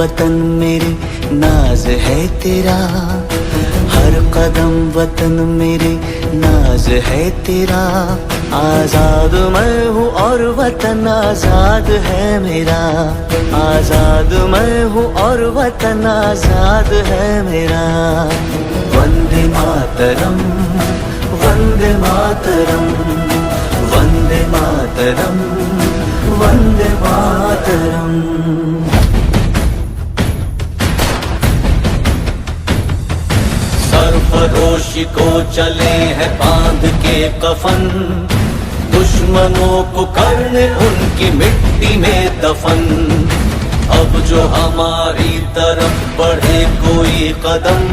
वतन मेरे नाज है तेरा, हर कदम वतन मेरे नाज है तेरा। आजाद मैं हूँ और वतन आजाद है मेरा, आजाद मैं हूँ और वतन आजाद है मेरा। वंदे मातरम, वंदे मातरम, वंदे मातरम, वंदे मातरम। सरफरोशी को चले हैं बांध के कफन, दुश्मनों को करने उनकी मिट्टी में दफन। अब जो हमारी तरफ बढ़े कोई कदम,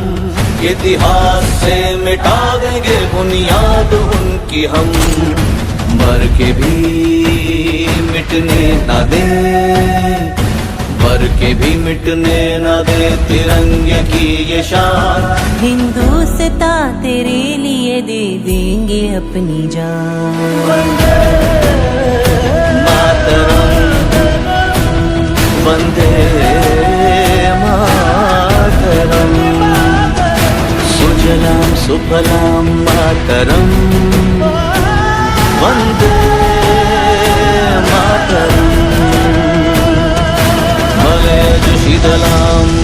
इतिहास से मिटा देंगे बुनियाद उनकी हम। मर के भी मिटने न दे, मर के भी मिटने न दे तिरंगे की ये शान। हिंदुस्ता तेरे लिए दे देंगे अपनी जान। वंदे मातरम, वंदे मातरम, सुजलाम सुफलाम मातरम, वंदे मातरम, मलयज शीतलाम